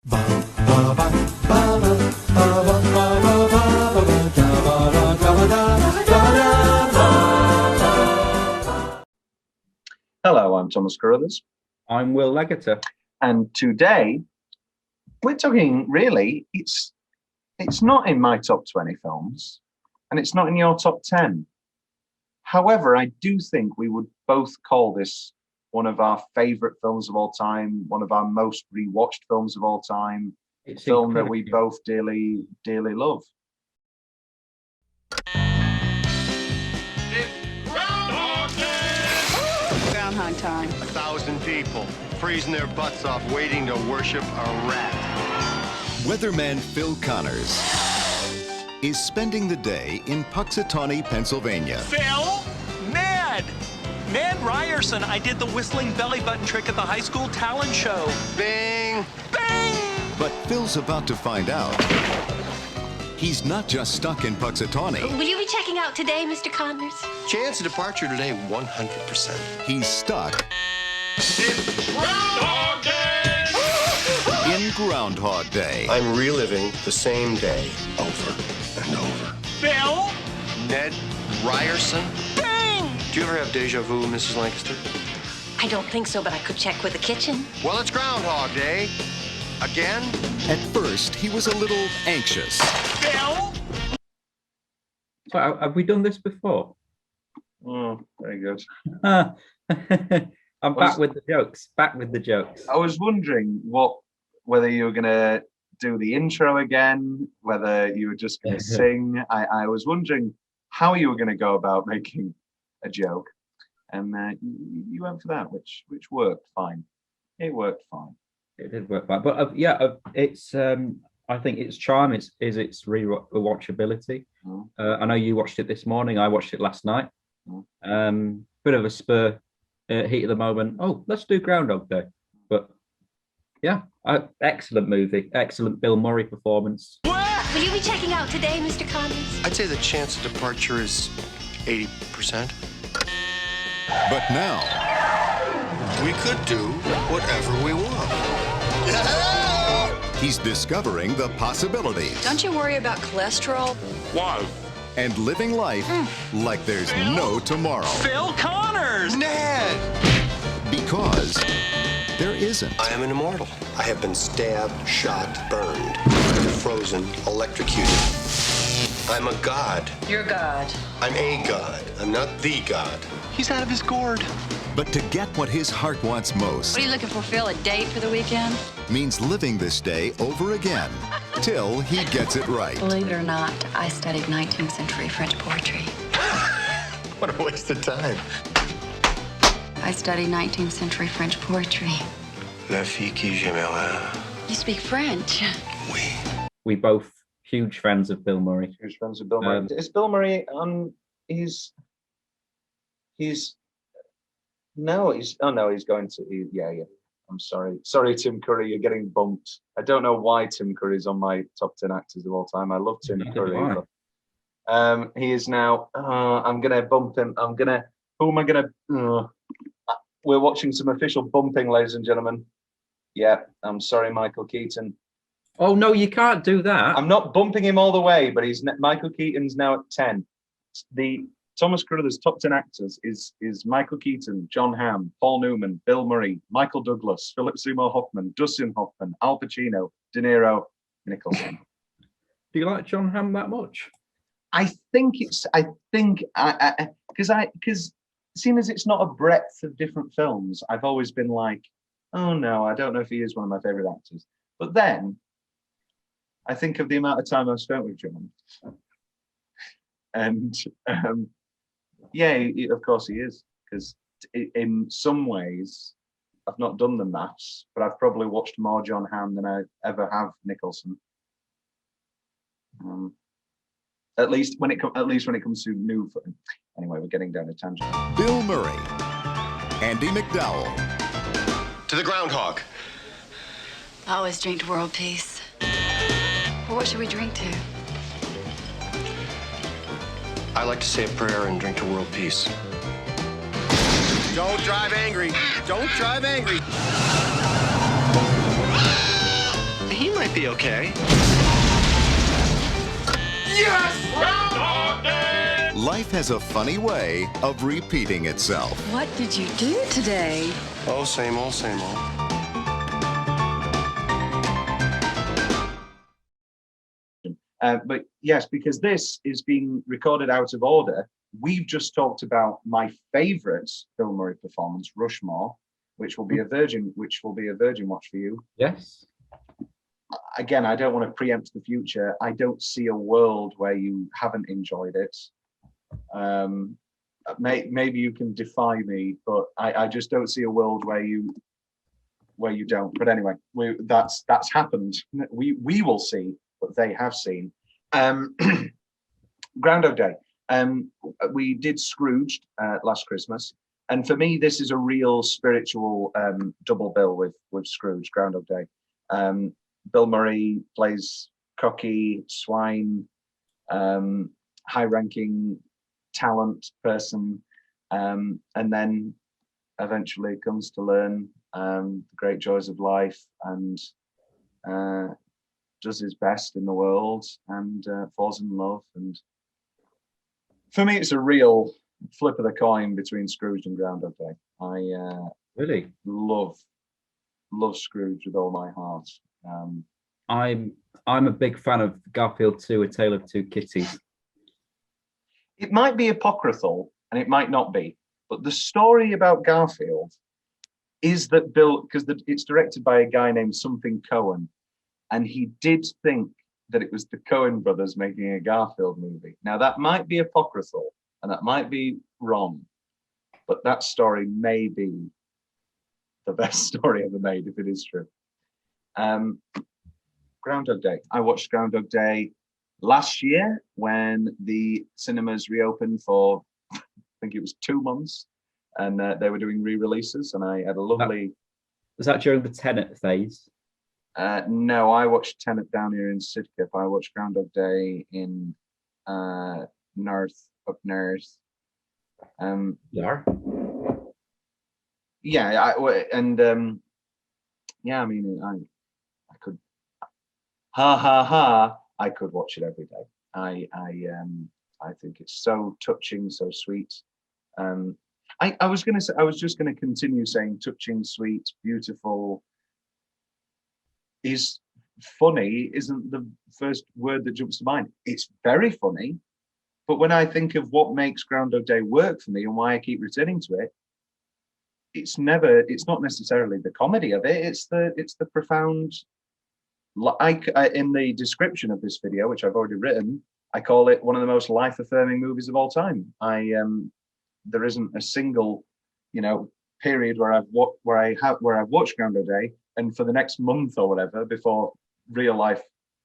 Hello, I'm Thomas Carruthers. I'm Will Leggetter. And today, we're talking, really, it's not in my top 20 films, and it's not in your top 10. However, I do think we would both call this one of our favourite films of all time, one of our most rewatched films of all time, It's a film that incredible. we both dearly, dearly love. Groundhog time. 1,000 people freezing their butts off waiting to worship a rat. Weatherman Phil Connors is spending the day in Puxatawney, Pennsylvania. Phil? Ned! Ned Ryerson. I did the whistling belly button trick at the high school talent show. Bing! Bang! But Phil's about to find out he's not just stuck in Puxatawney. Will you be checking out today, Mr. Connors? Chance of departure today, 100%. He's stuck Groundhog Day! in Groundhog Day. I'm reliving the same day over and over. Phil? Ned Ryerson? Bang! Do you ever have deja vu, Mrs. Lancaster? I don't think so, but I could check with the kitchen. Well, it's Groundhog Day. Again? At first, he was a little anxious. Phil? So, have we done this before? Oh, very good. I'm back with the jokes. Back with the jokes. I was wondering whether you were going to do the intro again, whether you were just going to sing. I was wondering how you were going to go about making a joke, and you went for that, which worked fine. It worked fine. It did work fine, but it's. I think its charm is its rewatchability. I know you watched it this morning. I watched it last night. Bit of a spur heat of the moment. Oh, let's do Groundhog Day. But yeah, excellent movie. Excellent Bill Murray performance. Will you be checking out today, Mr. Connors? I'd say the chance of departure is 80%. But now, We could do whatever we want. he's discovering the possibilities Don't you worry about cholesterol? Why? and living life like there's no tomorrow. Phil Connors! Ned! Because there isn't. I am an immortal. I have been stabbed, shot, burned, frozen, electrocuted. I'm a god. You're God. I'm a god. I'm not the god. He's out of his gourd. But to get what his heart wants most What are you looking for, Phil? A date for the weekend? means living this day over again till he gets it right. Believe it or not, I studied 19th century French poetry. What a waste of time. I studied 19th century French poetry. La fille qui j'aimerais. You speak French. Oui. We both huge fans of Bill Murray. Who's friends with Bill Murray? Is Bill Murray on? He's going to. Yeah. I'm sorry, Tim Curry, you're getting bumped. I don't know why Tim Curry's on my top 10 actors of all time. I love Tim Curry. But, he is now. I'm gonna bump him. Who am I gonna? We're watching some official bumping, ladies and gentlemen. Yeah, I'm sorry, Michael Keaton. Oh no, you can't do that. I'm not bumping him all the way, but Michael Keaton's now at 10. The Thomas Carruthers' top 10 actors is Michael Keaton, John Hamm, Paul Newman, Bill Murray, Michael Douglas, Philip Seymour Hoffman, Dustin Hoffman, Al Pacino, De Niro, Nicholson. Do you like John Hamm that much? Because seeing as it's not a breadth of different films, I've always been like, oh no, I don't know if he is one of my favorite actors. But then I think of the amount of time I've spent with John, and of course he is, because in some ways I've not done the maths, but I've probably watched more John Hamm than I ever have Nicholson. At least when it comes to new. Anyway, we're getting down a tangent. Bill Murray, Andy McDowell, To the groundhog. I always drink to world peace. Well, what should we drink to? I like to say a prayer and drink to world peace. Don't drive angry. Don't drive angry. Are might be okay. Life has a funny way of repeating itself. What did you do today? Oh, same old, same old. But yes, because this is being recorded out of order, we've just talked about my favourite Bill Murray performance, Rushmore, which will be a virgin watch for you. Yes. Again, I don't want to preempt the future. I don't see a world where you haven't enjoyed it. Maybe you can defy me, but I just don't see a world where you don't. But anyway, that's happened. We will see, but they have seen. Groundhog Day. We did Scrooged last Christmas, and for me, this is a real spiritual double bill with Scrooge. Groundhog Day. Bill Murray plays cocky swine, high-ranking talent person, and then eventually comes to learn the great joys of life and does his best in the world and falls in love. And for me, it's a real flip of the coin between Scrooge and Groundhog Day. I Really? love Scrooge with all my heart. I'm a big fan of Garfield 2, A Tale of Two Kitties. It might be apocryphal and it might not be, but the story about Garfield is that because it's directed by a guy named something Cohen, and he did think that it was the Coen brothers making a Garfield movie. Now that might be apocryphal and that might be wrong, but that story may be the best story ever made if it is true. Groundhog Day. I watched Groundhog Day last year when the cinemas reopened for, I think it was 2 months, and they were doing re-releases, and I had a lovely... Was that during the Tenet phase? No, I watched Tenet down here in Sidcup. I watched Groundhog Day in up north. Yeah. Yeah, I mean, I could, I could watch it every day. I think it's so touching, so sweet. I was just gonna continue saying touching, sweet, beautiful. Is funny isn't the first word that jumps to mind. It's very funny, but when I think of what makes Groundhog Day work for me and why I keep returning to it, it's not necessarily the comedy of it. It's the profound. In the description of this video, which I've already written, I call it one of the most life-affirming movies of all time. There isn't a single, period where I've watched Groundhog Day, and for the next month or whatever, before real life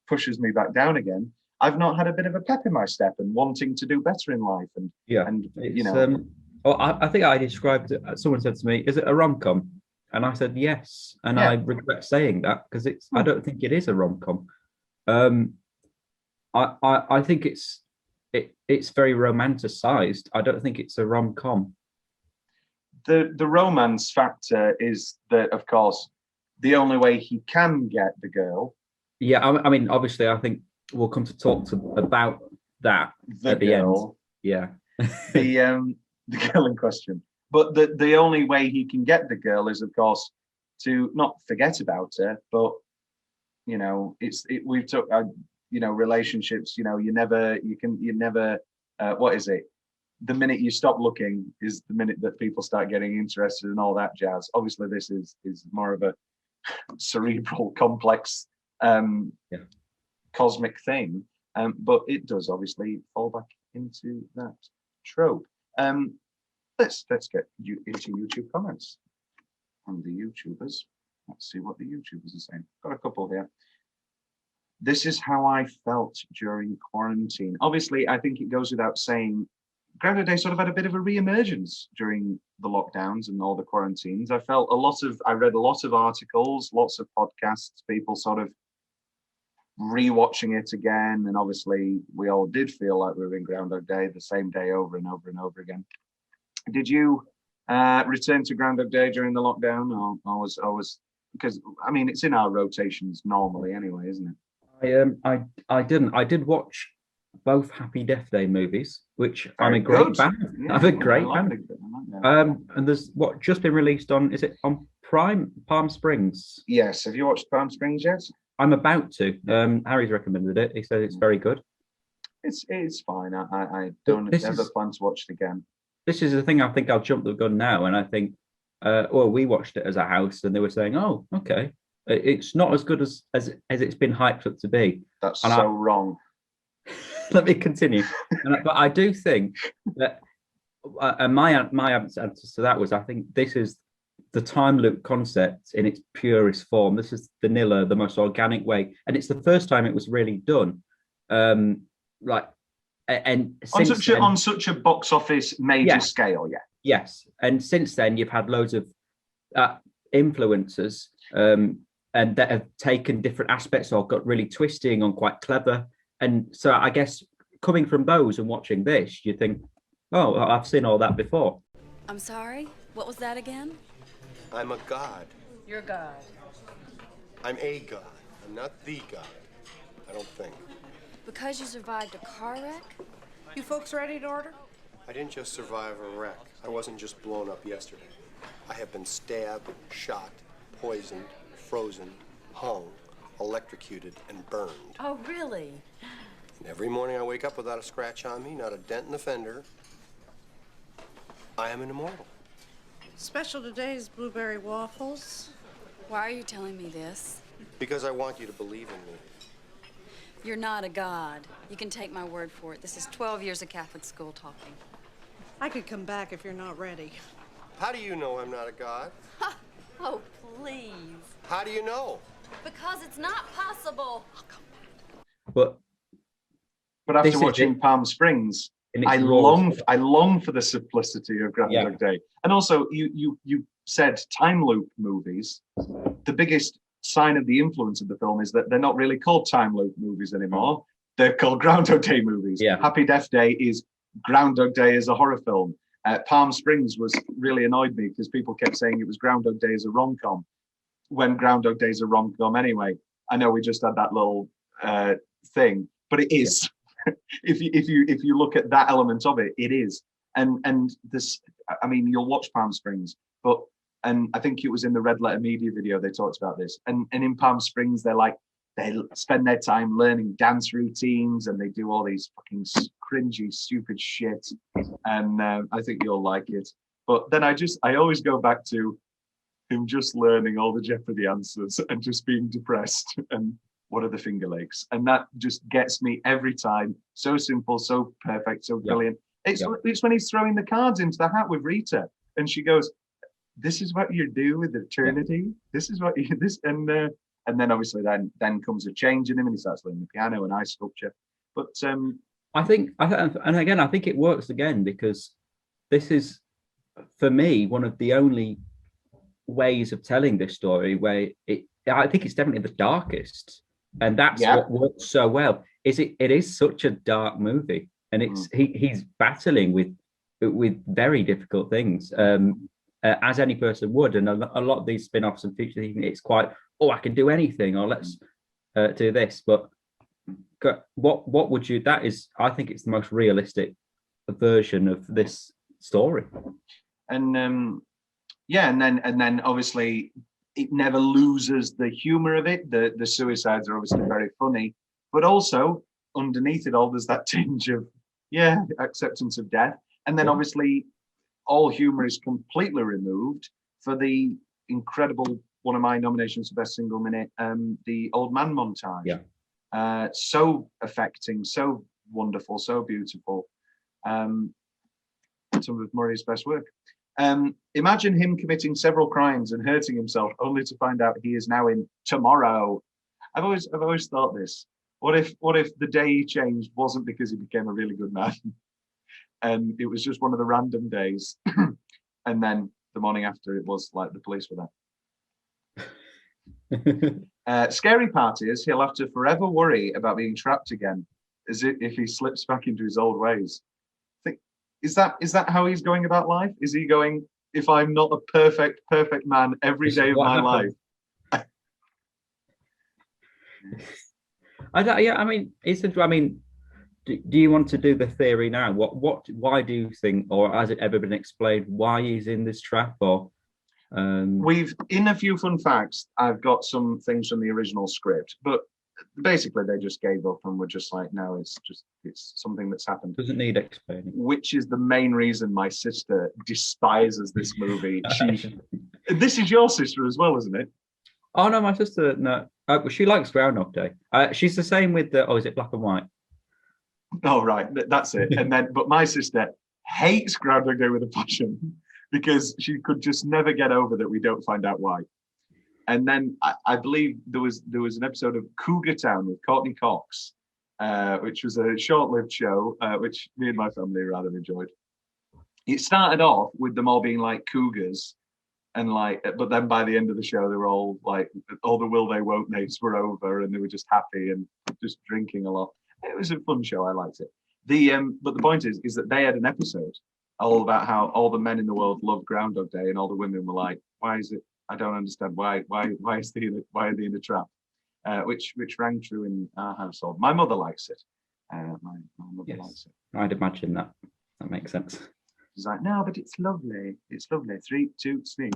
pushes me back down again, I've not had a bit of a pep in my step and wanting to do better in life. And I think I described it. Someone said to me, "Is it a rom-com?" And I said yes, and I regret saying that because I don't think it is a rom-com. I think it's very romanticized. I don't think it's a rom-com. The romance factor is that, of course, the only way he can get the girl. Yeah, I mean, obviously, I think we'll come to talk about that at the end. Yeah, the girl in question. But the only way he can get the girl is, of course, to not forget about her. But we've took relationships. You never. What is it? The minute you stop looking is the minute that people start getting interested in all that jazz. Obviously, this is more of a cerebral, complex, cosmic thing, but it does obviously fall back into that trope. Let's get into YouTube comments from the YouTubers. Let's see what the YouTubers are saying. Got a couple here. This is how I felt during quarantine. Obviously, I think it goes without saying, Groundhog Day sort of had a bit of a re-emergence during the lockdowns and all the quarantines. I read a lot of articles, lots of podcasts, people sort of re-watching it again. And obviously we all did feel like we were in Groundhog Day the same day over and over and over again. Did you return to Groundhog Day during the lockdown, or was because I mean it's in our rotations normally anyway, isn't it? I didn't. I did watch both Happy Death Day movies, which I'm Very a great good. fan. Yeah, I'm a I great like fan. it. I like that. And there's what just been released on, is it on Prime, Palm Springs? Yes. Have you watched Palm Springs yet? I'm about to. Harry's recommended it. He said it's very good. It's fine. I don't ever plan to watch it again. This is the thing. I think I'll jump the gun now, and I think, well, we watched it as a house, and they were saying, "Oh, okay, it's not as good as it's been hyped up to be." That's and so wrong. Let me continue. But I do think that, and my answer to that was, I think this is the time loop concept in its purest form. This is vanilla, the most organic way, and it's the first time it was really done. Like, and on such a box office major scale, yeah. Yes, and since then you've had loads of influencers, and that have taken different aspects or got really twisting and quite clever. And so I guess coming from those and watching this, you think, oh, I've seen all that before. I'm sorry? What was that again? I'm a god. You're God. I'm a god. I'm not the god. I don't think. Because you survived a car wreck? You folks ready to order? I didn't just survive a wreck. I wasn't just blown up yesterday. I have been stabbed, shot, poisoned, frozen, hung, electrocuted, and burned. Oh, really? And every morning I wake up without a scratch on me, not a dent in the fender. I am an immortal. Special today is blueberry waffles. Why are you telling me this? Because I want you to believe in me. You're not a god. You can take my word for it. This is 12 years of Catholic school talking. I could come back if you're not ready. How do you know I'm not a god? Oh, please. How do you know? Because it's not possible. But after watching Palm Springs, I long for the simplicity of Groundhog Day. And also, you said time loop movies. The biggest sign of the influence of the film is that they're not really called time loop movies anymore. They're called Groundhog Day movies. Yeah. Happy Death Day is Groundhog Day as a horror film. Palm Springs was really annoyed me because people kept saying it was Groundhog Day as a rom-com, when Groundhog Day is a rom-com anyway. I know we just had that little thing, but it is. Yeah. if you look at that element of it, it is. And this, I mean, you'll watch Palm Springs, and I think it was in the Red Letter Media video they talked about this. And in Palm Springs, they spend their time learning dance routines and they do all these fucking cringy, stupid shit. And I think you'll like it. But then I always go back to him just learning all the Jeopardy answers and just being depressed. And what are the Finger Lakes? And that just gets me every time. So simple, so perfect, so brilliant. It's when he's throwing the cards into the hat with Rita, and she goes, "This is what you do with eternity. This is what you this." And then obviously then comes a change in him, and he starts learning the piano and ice sculpture. But I think it works again because this is, for me, one of the only ways of telling this story where I think it's definitely the darkest, and that's what works so well. It is such a dark movie, and it's he's battling with very difficult things, as any person would. And a lot of these spin-offs and features, it's quite, I can do anything, or let's do this. But what would you? That is, I think it's the most realistic version of this story. And and then obviously it never loses the humor of it. The suicides are obviously very funny, but also underneath it all there's that tinge of acceptance of death. And then obviously all humor is completely removed for the incredible, one of my nominations for best single minute, the Old Man montage. So affecting, so wonderful, so beautiful. Some of Murray's best work. Imagine him committing several crimes and hurting himself only to find out he is now in Tomorrow. I've always thought this. What if the day he changed wasn't because he became a really good man, and it was just one of the random days, and then the morning after it was like the police were there. Scary part is he'll have to forever worry about being trapped again, as if he slips back into his old ways. Is that how he's going about life? Is he going, if I'm not a perfect man every day of my life, I don't. Yeah, I mean, I mean, do you want to do the theory now? Why do you think, or has it ever been explained why he's in this trap? Or We've, in a few fun facts, I've got some things from the original script, but basically they just gave up and were just like, no, it's something that's happened. Doesn't need explaining. Which is the main reason my sister despises this movie. This is your sister as well, isn't it? Oh no, my sister no. She likes Groundhog Day. She's the same with the. Oh, is it black and white? Oh right, that's it. And then, but my sister hates Groundhog Day with a passion because she could just never get over that we don't find out why. And then I believe there was an episode of Cougar Town with Courtney Cox, which was a short-lived show, which me and my family rather enjoyed. It started off with them all being like cougars, and like, but then by the end of the show, they were all like, all the will they won't they's were over, and they were just happy and just drinking a lot. It was a fun show. I liked it. But the point is that they had an episode all about how all the men in the world love Groundhog Day, and all the women were like, "Why is it? I don't understand why are they in a trap?" Which rang true in our household. My mother likes it. My mother likes it. I'd imagine that makes sense. She's like, "No, but it's lovely. It's lovely." 3, 2, sneeze.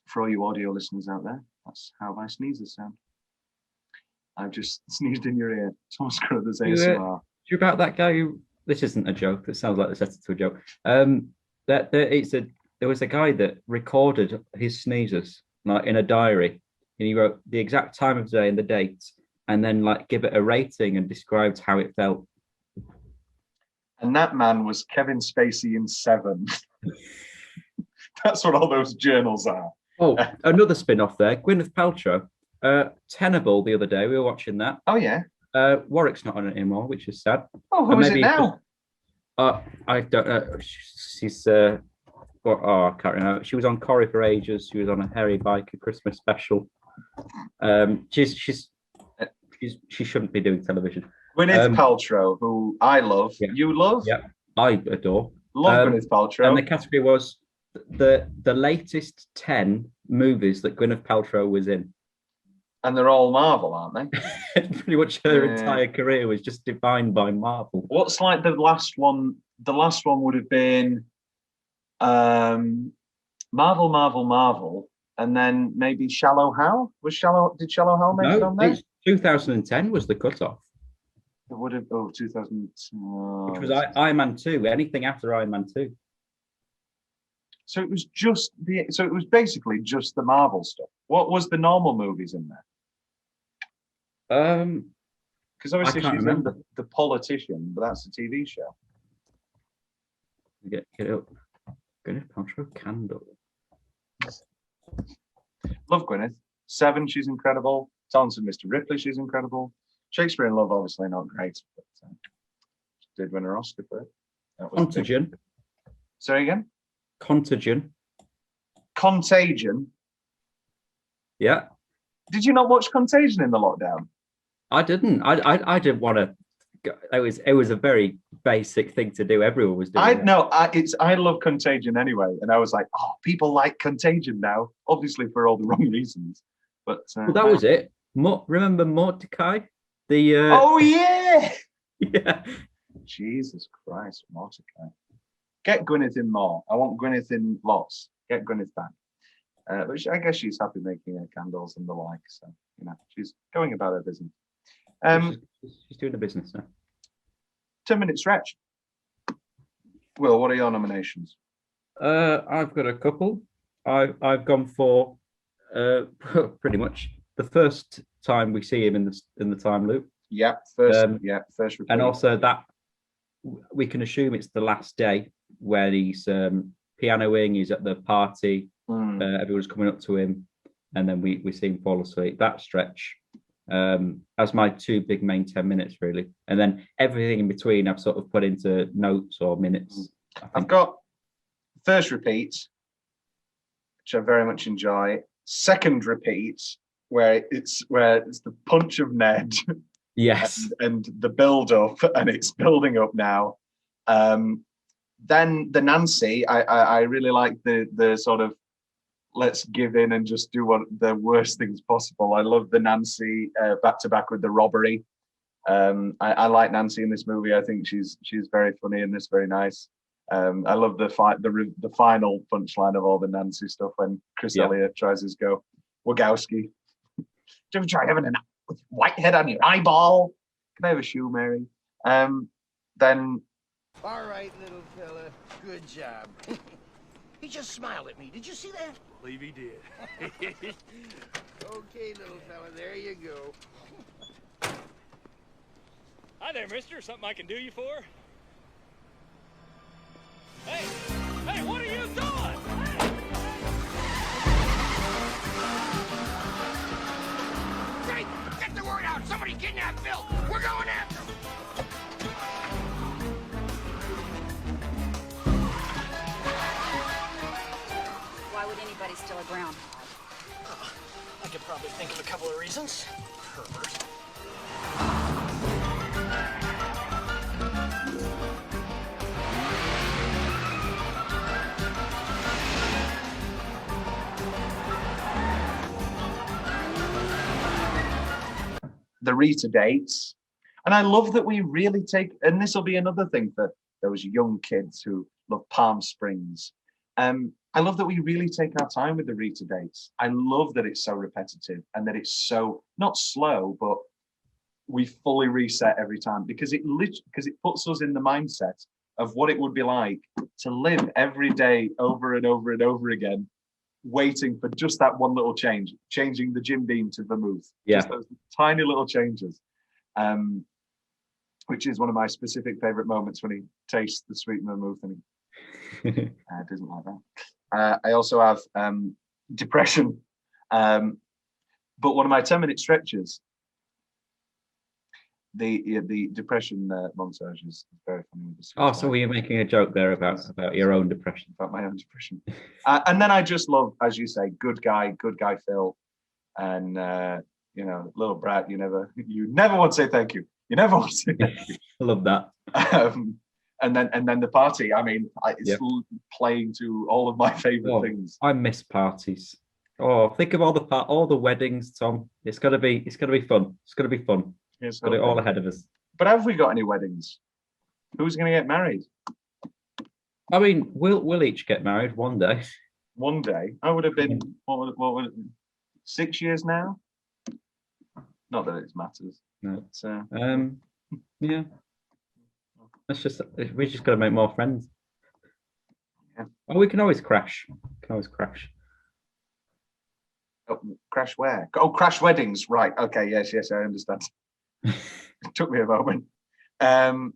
For all you audio listeners out there, that's how my sneezes sound. I've just sneezed in your ear. Thomas Carruthers ASMR. You about that guy who? This isn't a joke. It sounds like the setup to a joke. There was a guy that recorded his sneezes like in a diary, and he wrote the exact time of day and the date, and then like give it a rating and described how it felt. And that man was Kevin Spacey in Seven. That's what all those journals are. Oh, another spin-off there. Gwyneth Paltrow. Tenable the other day. We were watching that. Oh yeah. Warwick's not on it anymore, which is sad. Oh, who is it now? I don't know. She's I can't remember. She was on Corrie for ages. She was on a Harry Biker Christmas special. She shouldn't be doing television. Gwyneth Paltrow, who I love. Yeah. You love? Yeah, I adore. Love Gwyneth Paltrow. And the category was the latest 10 movies that Gwyneth Paltrow was in. And they're all Marvel, aren't they? Pretty much her entire career was just defined by Marvel. What's like the last one? The last one would have been Marvel, and then maybe Shallow Hal. Did Shallow Hal make it on there? 2010 was the cutoff. It would have 2000. Which was Iron Man 2. Anything after Iron Man 2. So it was basically just the Marvel stuff. What was the normal movies in there? Because obviously she's in the Politician, but that's a TV show. Get it up. Gwyneth Paltrow Candle. Love Gwyneth. Seven, she's incredible. Talented Mr. Ripley, she's incredible. Shakespeare in Love, obviously not great, but she did win her Oscar for it. Contagion. Sorry again? Contagion. Yeah. Did you not watch Contagion in the lockdown? I didn't. I didn't want to. It was a very basic thing to do. Everyone was doing it. I love Contagion anyway, and I was like, oh, people like Contagion now, obviously for all the wrong reasons. But well, that was it. Remember Mordecai? Oh yeah. Yeah. Jesus Christ, Mordecai. Get Gwyneth in more. I want Gwyneth in lots. Get Gwyneth back. But I guess she's happy making her candles and the like. So she's going about her business. She's doing the business now. 10-minute stretch. Will, what are your nominations? I've got a couple. I've gone for pretty much the first time we see him in the time loop. Yeah, first repeat. And also that we can assume it's the last day where he's pianoing. He's at the party. Everyone's coming up to him, and then we see him fall asleep. That stretch. As my two big main 10 minutes really, and then everything in between I've sort of put into notes or minutes. I've got first repeat, which I very much enjoy. Second repeat, where it's the punch of Ned. Yes. and the build up, and it's building up now. Then the Nancy, I really like the sort of let's give in and just do what the worst things possible. I love the Nancy back to back with the robbery. I like Nancy in this movie. I think she's very funny in this, very nice. I love the final punchline of all the Nancy stuff when Chris Elliott tries his go. Wagowski. Do you ever try having a whitehead on your eyeball? Can I have a shoe, Mary? Then. All right, little fella. Good job. He just smiled at me. Did you see that? I believe he did. Okay, little fella. There you go. Hi there, mister. Something I can do you for? Hey! Hey, what are you doing? Hey! Get the word out! Somebody kidnapped Bill! We're going after him! Why would anybody steal a groundhog? I could probably think of a couple of reasons. Herbert. The Rita dates. And I love that we really take, and this will be another thing for those young kids who love Palm Springs. I love that we really take our time with the Rita dates. I love that it's so repetitive and that it's so, not slow, but we fully reset every time because it puts us in the mindset of what it would be like to live every day over and over and over again, waiting for just that one little change, changing the Jim Beam to vermouth. Yeah. Just those tiny little changes, which is one of my specific favorite moments when he tastes the sweet vermouth and he doesn't like that. I also have depression, but one of my 10-minute stretches, the depression montage is very funny. Oh, so were you making a joke there about your own depression? About my own depression. And then I just love, as you say, good guy Phil, and little brat. You never want to say thank you. You never want to say thank you. I love that. And then the party. I mean, it's playing to all of my favorite things. I miss parties. Oh, think of all the weddings, Tom. It's gonna be fun. It's gonna be fun. It's got it all ahead of us. But have we got any weddings? Who's going to get married? I mean, we'll each get married one day. One day. I would have been what would it be, 6 years now. Not that it matters. No. But, yeah. We just got to make more friends. Yeah. Oh, we can always crash. Oh, crash where? Oh, crash weddings. Right. Okay. Yes. I understand. It took me a moment. And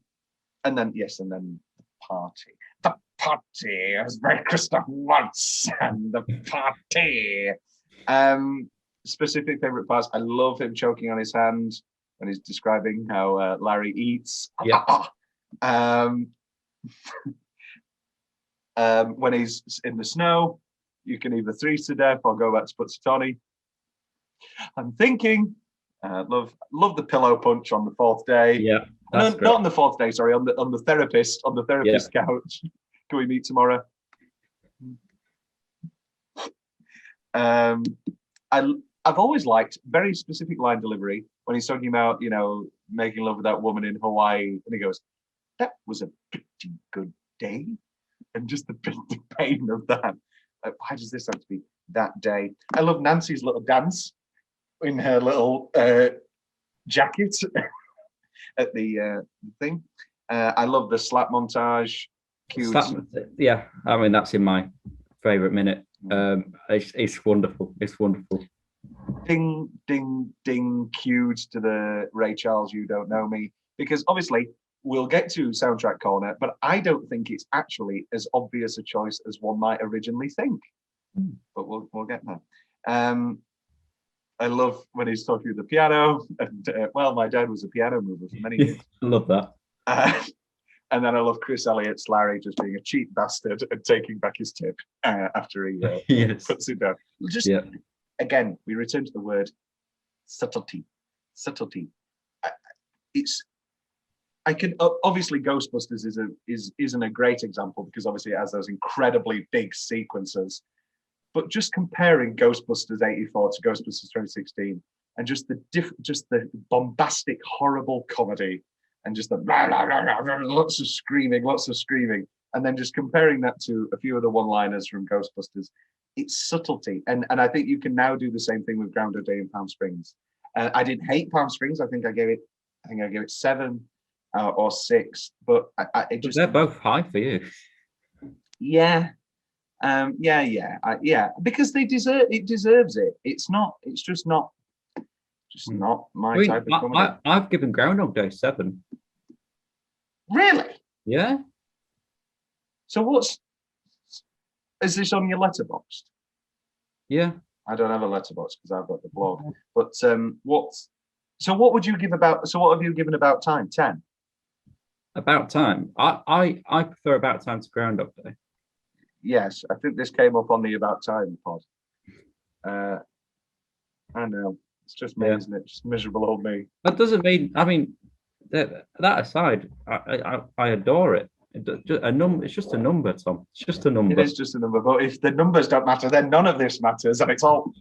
then the party. The party, as very Christoph once, and the party. Specific favorite parts. I love him choking on his hand when he's describing how Larry eats. Yeah. When he's in the snow, you can either freeze to death or go back to Puzzatoni. I'm thinking. Love the pillow punch on the fourth day. Yeah, not on the fourth day. Sorry, on the therapist couch. Can we meet tomorrow? I've always liked very specific line delivery when he's talking about making love with that woman in Hawaii, and he goes, "That was a pretty good day," and just the pain of that. Why does this have to be that day? I love Nancy's little dance in her little jacket at the thing. I love the slap montage. Yeah, I mean, that's in my favorite minute. It's wonderful. It's wonderful. Ding, ding, ding, cued to the Ray Charles You Don't Know Me, because obviously we'll get to Soundtrack Corner, but I don't think it's actually as obvious a choice as one might originally think. But we'll get there. I love when he's talking with the piano, and my dad was a piano mover for many years. I love that. And then I love Chris Elliott's Larry just being a cheap bastard and taking back his tip after he puts it down. Again, we return to the word subtlety. Subtlety. Obviously Ghostbusters isn't a great example because obviously it has those incredibly big sequences. but just comparing Ghostbusters 84 to Ghostbusters 2016, and just the bombastic, horrible comedy, and just the lots of screaming, and then just comparing that to a few of the one-liners from Ghostbusters, it's subtlety, and I think you can now do the same thing with Groundhog Day in Palm Springs. I didn't hate Palm Springs. I think I gave it 7 or 6, but they're both high for you. Yeah, because it deserves it. It's just not my type of comedy. I've given Groundhog Day 7. Really? Yeah. So is this on your letterboxd? Yeah. I don't have a letterbox because I've got the blog. But what have you given About Time? 10? About Time. I prefer About Time to Groundhog Day. Yes, I think this came up on the About Time pod. I know. It's just me, isn't it? Just miserable old me. That doesn't mean, I mean, that aside, I adore it. It's just a number, Tom. It's just a number. It is just a number. But if the numbers don't matter, then none of this matters. And it's all...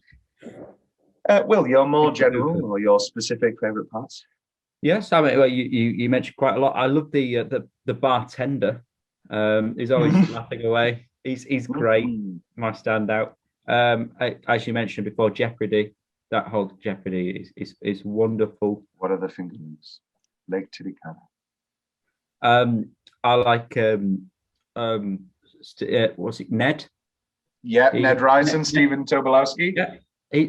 Will, your more general or your specific favourite parts? Yes, I mean, well, you mentioned quite a lot. I love the bartender. He's always laughing away. He's great. My standout. As you mentioned before, Jeopardy. That whole Jeopardy is wonderful. What are the fingerlings? Leg to the camera. I like what's it, Ned? Yeah, Ned Ryerson, Stephen Tobolowsky. Yeah,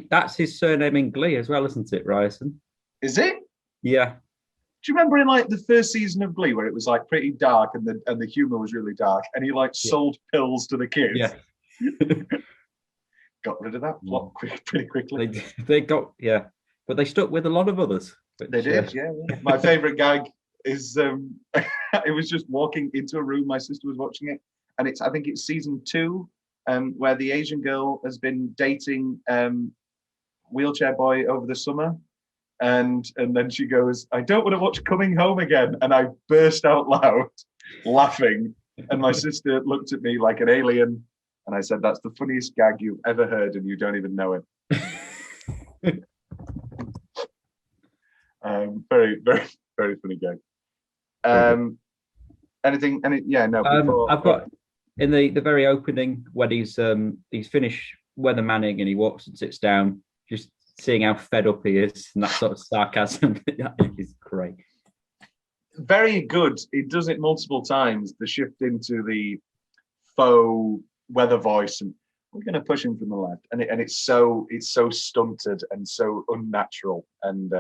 that's his surname in Glee as well, isn't it, Ryerson? Is it? Yeah. Do you remember in like the first season of Glee where it was like pretty dark and the humor was really dark, and he like sold pills to the kids? Yeah. Got rid of that plot pretty quickly. They got, but they stuck with a lot of others. They did, yeah. My favorite gag is it was just walking into a room. My sister was watching it, and I think it's season 2, where the Asian girl has been dating Wheelchair Boy over the summer, and then she goes, "I don't want to watch Coming Home again," and I burst out loud laughing, and my sister looked at me like an alien, and I said, "That's the funniest gag you've ever heard, and you don't even know it." Very, very, very funny gag. Anything? Before, I've got in the very opening when he's finished weathermanning and he walks and sits down, just seeing how fed up he is and that sort of sarcasm. Is great. Very good. It does it multiple times. The shift into the faux weather voice, and we're going to push him from the left, and it's so stunted and so unnatural, and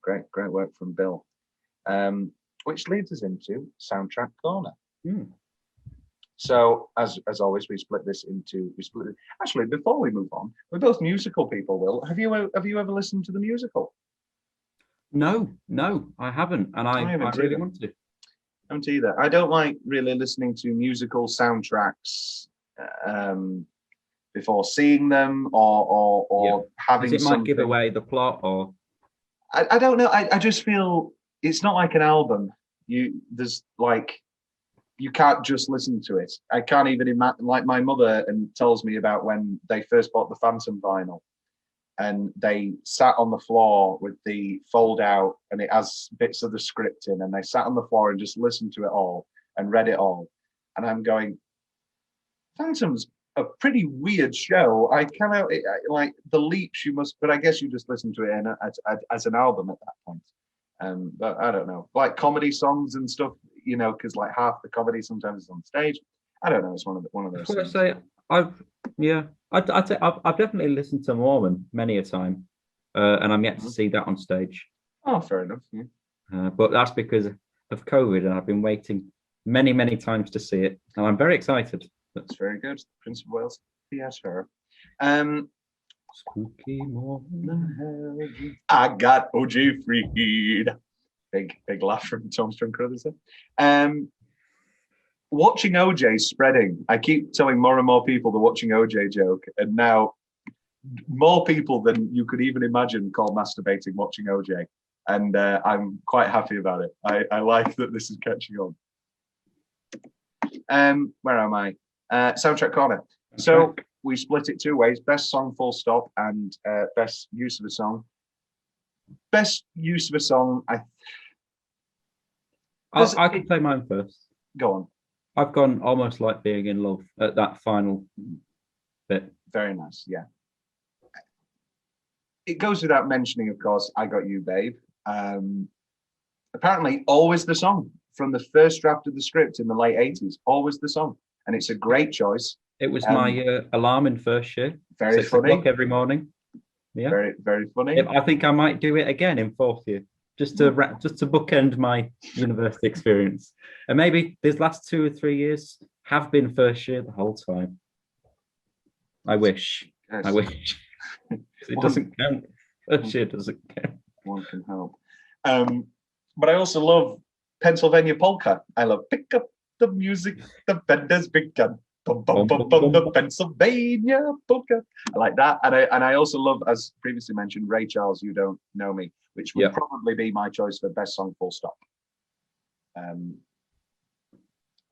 great work from Bill. Which leads us into Soundtrack Corner. So as always, we split it. Actually, before we move on, we're both musical people. Will, have you ever listened to the musical? No, I haven't, and I really want to. I don't either. I don't like really listening to musical soundtracks before seeing them or having. It might give away the plot, or I don't know. I just feel it's not like an album. You can't just listen to it. I can't even imagine, like my mother tells me about when they first bought the Phantom vinyl, and they sat on the floor with the fold out, and it has bits of the script in, and they sat on the floor and just listened to it all and read it all. And I'm going, Phantom's a pretty weird show. I cannot, like the leaps you must, but I guess you just listen to it as an album at that point. But I don't know, like comedy songs and stuff, because like half the comedy sometimes is on stage. I don't know. It's one of those. I say I've definitely listened to Mormon many a time, and I'm yet to see that on stage. Oh, fair enough. Yeah. But that's because of COVID, and I've been waiting many times to see it, and I'm very excited. That's very good. Prince of Wales. Yes, sir. Spooky Mormon. I got OJ freed. Big laugh from Tom from Carruthers. Watching OJ spreading. I keep telling more and more people the watching OJ joke, and now more people than you could even imagine call masturbating watching OJ, and I'm quite happy about it. I like that this is catching on. Where am I? Soundtrack Corner. So we split it two ways: best song, full stop, and best use of a song. Best use of a song. I can play mine first. Go on. I've gone Almost Like Being in Love at that final bit. Very nice. Yeah. It goes without mentioning, of course, I Got You, Babe. Apparently, always the song from the first draft of the script in the late 80s. Always the song. And it's a great choice. It was my alarm in first year. Very 6 funny. o'clock every morning. Yeah. Very, very funny. I think I might do it again in fourth year, just to bookend my university experience. And maybe these last 2 or 3 years have been first year the whole time. I wish. Yes. I wish. It doesn't count. First year doesn't count. One can help. But I also love Pennsylvania polka. I love pick up the music, the vendors begun. Bum, bum, bum, bum, the Pennsylvania polka. I like that. And I also love, as previously mentioned, Ray Charles, You Don't Know Me, which would probably be my choice for best song, full stop.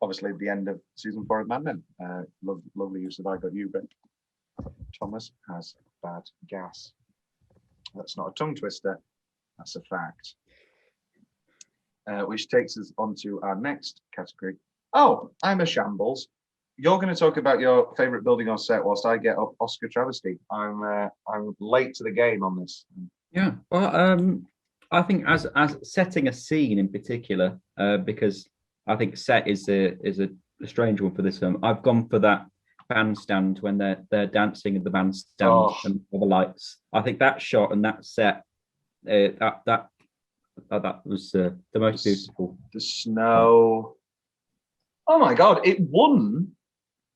Obviously, the end of season 4 of Mad Men. Lovely use of I Got You, but Thomas has bad gas. That's not a tongue twister. That's a fact. Which takes us on to our next category. Oh, I'm a shambles. You're going to talk about your favorite building or set whilst I get up Oscar travesty. I'm late to the game on this. Yeah. Well, I think as setting a scene in particular, because I think set is a strange one for this film. I've gone for that bandstand when they're dancing at the bandstand and all the lights. I think that shot and that set, that was the most beautiful. The snow. Oh my God! It won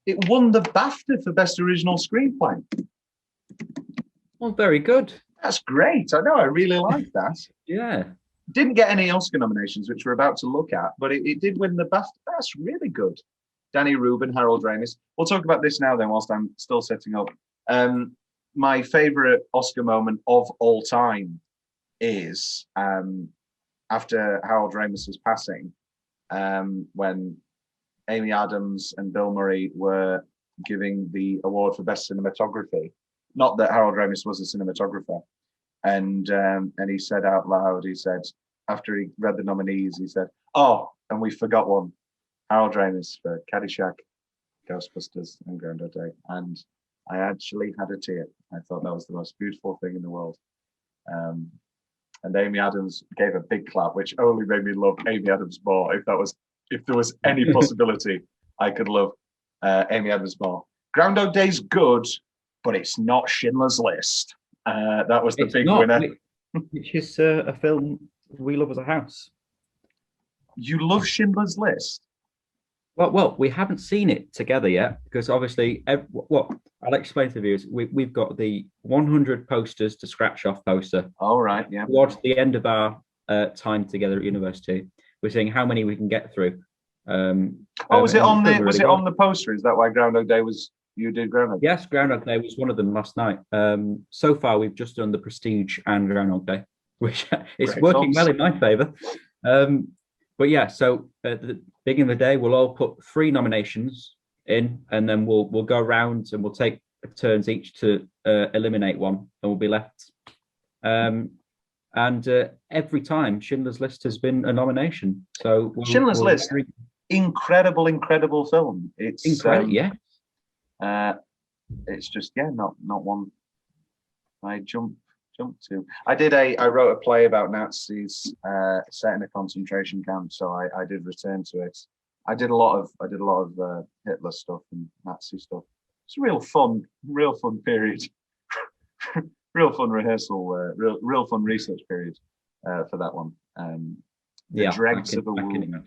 the BAFTA for best original screenplay. Well, very good. That's great. I know. I really like that. Yeah. Didn't get any Oscar nominations, which we're about to look at, but it did win the BAFTA. That's really good. Danny Rubin, Harold Ramis. We'll talk about this now then, whilst I'm still setting up. My favorite Oscar moment of all time is after Harold Ramis's passing, when Amy Adams and Bill Murray were giving the award for best cinematography. Not that Harold Ramis was a cinematographer. And he said out loud, he said, after he read the nominees, he said, "Oh, and we forgot one. Harold Ramis for Caddyshack, Ghostbusters, and Groundhog Day." And I actually had a tear. I thought that was the most beautiful thing in the world. And Amy Adams gave a big clap, which only made me love Amy Adams more. If there was any possibility, I could love Amy Adams more. Groundhog Day's good, but it's not Schindler's List. That was the big winner. Which is a film we love as a house. You love Schindler's List? Well, we haven't seen it together yet because obviously, what I'll explain to the viewers, we've got the 100 posters to scratch off poster. All right, yeah. Towards the end of our time together at university, we're seeing how many we can get through. Was it on the poster? Is that why Groundhog Day was? You did Groundhog Day? Yes, Groundhog Day was one of them last night. So far, we've just done The Prestige and Groundhog Day, which is working well in my favour. But yeah, so at the beginning of the day, we'll all put 3 nominations in, and then we'll go around and we'll take turns each to eliminate one, and we'll be left. And every time, Schindler's List has been a nomination. So Schindler's List, incredible film. It's incredible, yeah. It's just not one I jump to. I wrote a play about Nazis set in a concentration camp, so I did return to it. I did a lot of Hitler stuff and Nazi stuff. It's a real fun period, real fun rehearsal, real fun research period for that one. The Dregs of a Woman.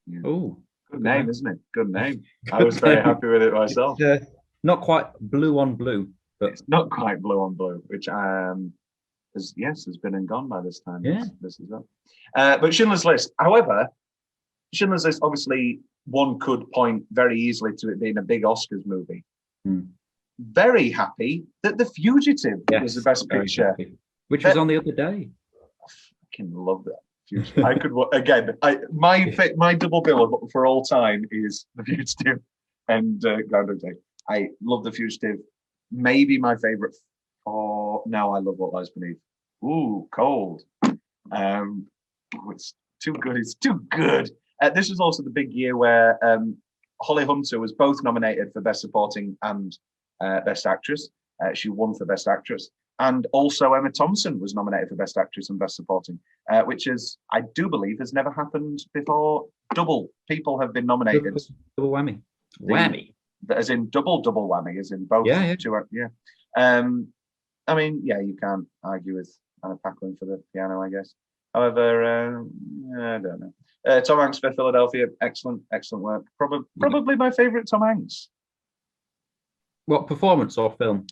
Yeah. Oh, good name, isn't it? Good name. I was very happy with it myself. It's, not quite blue on blue, but it's not quite blue on blue, which has been and gone by this time. Yeah. This is that. But Schindler's List. However, Schindler's List, obviously, one could point very easily to it being a big Oscars movie. Very happy that The Fugitive was the best picture, which was on the other day. I fucking love that. Fugitive. I could again. My double bill for all time is The Fugitive and Groundhog Day. I love The Fugitive maybe my favorite. Oh no, I love What Lies Beneath. Ooh, cold. It's too good. It's too good. This was also the big year where Holly Hunter was both nominated for Best Supporting and Best Actress. She won for Best Actress. And also Emma Thompson was nominated for Best Actress and Best Supporting, which is, I do believe, has never happened before. Double people have been nominated. Double whammy. Whammy. As in double whammy, as in both. Yeah. I mean, yeah, you can't argue with Anna Paquin for the piano, I guess. However, I don't know. Tom Hanks for Philadelphia, excellent work. Probably my favorite Tom Hanks. What, performance or film?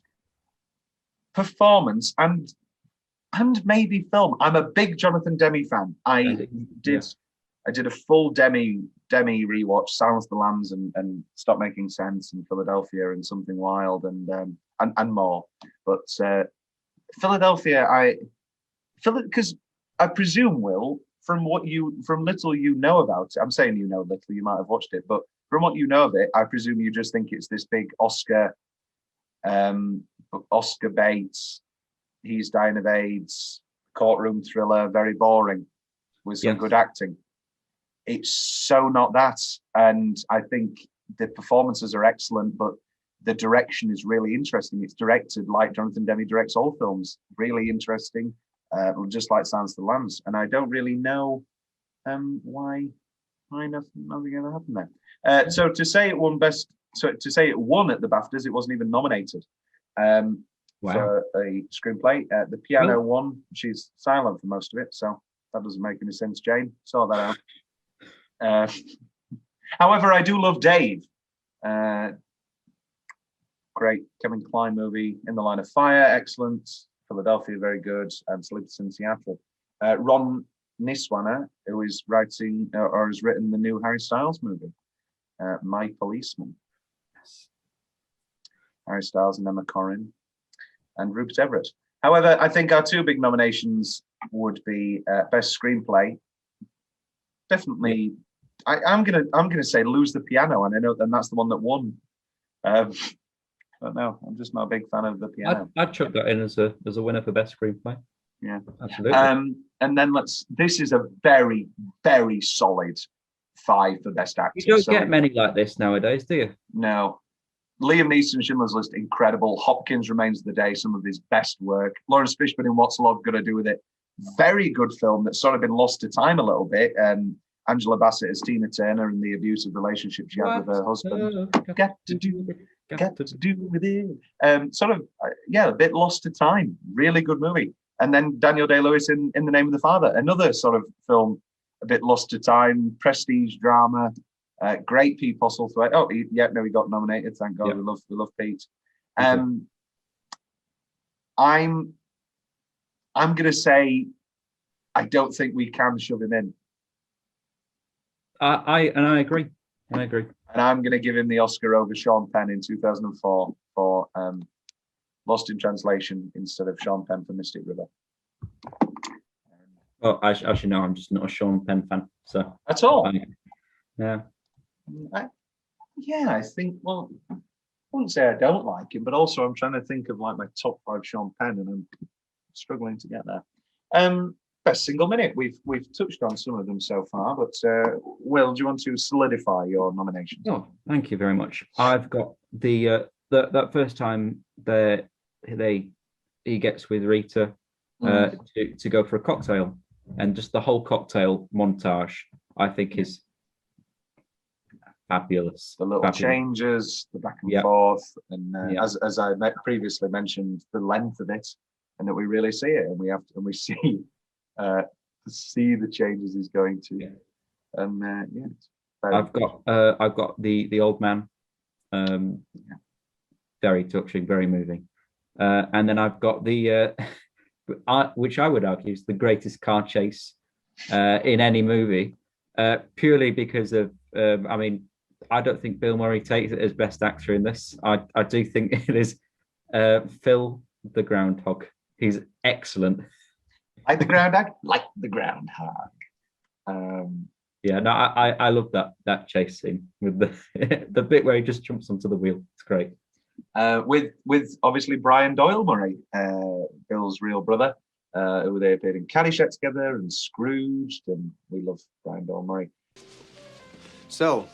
Performance and maybe film. I'm a big Jonathan Demme fan. I did a full Demme rewatch, Silence of the Lambs and Stop Making Sense and Philadelphia and Something Wild and more. But Philadelphia, because I presume, Will, from little you know about it, I'm saying you know little, you might have watched it, but from what you know of it, I presume you just think it's this big Oscar Bates, he's dying of AIDS, courtroom thriller, very boring, with some good acting. It's so not that. And I think the performances are excellent, but the direction is really interesting. It's directed like Jonathan Demme directs all films, really interesting, just like Silence of the Lambs. And I don't really know why nothing ever happened there. So to say it won at the BAFTAs, it wasn't even nominated for a screenplay. The piano won. She's silent for most of it, so that doesn't make any sense, Jane. Sort that out. However, I do love Dave. Great Kevin Kline movie. In the Line of Fire, excellent. Philadelphia, very good. And Sleepless in Seattle. Ron Niswaner, who is writing or has written the new Harry Styles movie, My Policeman. Harry Styles and Emma Corrin and Rupert Everett. However, I think our two big nominations would be Best Screenplay. Definitely, I'm gonna say Lose the Piano, and I know then that's the one that won. But no, I'm just not a big fan of the piano. I'd chuck that in as a winner for Best Screenplay. Yeah, absolutely. And then this is a very, very solid 5 for Best Actor. You don't get many like this nowadays, do you? No. Liam Neeson, Schindler's List, incredible. Hopkins, Remains of the Day, some of his best work. Lawrence Fishburne in What's Love Got to Do with It. Very good film that's sort of been lost to time a little bit. Angela Bassett as Tina Turner and the abusive relationship she had with her husband. Got to do with it. A bit lost to time. Really good movie. And then Daniel Day-Lewis in The Name of the Father, another sort of film a bit lost to time, prestige drama. Great Pete Postlethwaite. He got nominated. Thank God. We love Pete. I'm gonna say I don't think we can shove him in. I agree. And I'm gonna give him the Oscar over Sean Penn in 2004 for Lost in Translation instead of Sean Penn for Mystic River. Well, as you know, I'm just not a Sean Penn fan. So at all. I think, well, I wouldn't say I don't like him, but also I'm trying to think of like my top 5 Sean Penn, and I'm struggling to get there. Best Single Minute. We've touched on some of them so far, but Will, do you want to solidify your nominations? Oh, thank you very much. I've got the that first time he gets with Rita to go for a cocktail, and just the whole cocktail montage I think is fabulous. The little changes, the back and forth, and as I previously mentioned, the length of it, and that we really see it, and we see the changes he's going to, and I've got the old man, very touching, very moving, and then I've got the which I would argue is the greatest car chase in any movie, purely because of I don't think Bill Murray takes it as best actor in this. I do think it is Phil the Groundhog. He's excellent. Like the Groundhog? Like the Groundhog. I love that chase scene with the the bit where he just jumps onto the wheel. It's great. with obviously Brian Doyle Murray, Bill's real brother, who they appeared in Caddyshack together and Scrooged, and we love Brian Doyle Murray. So,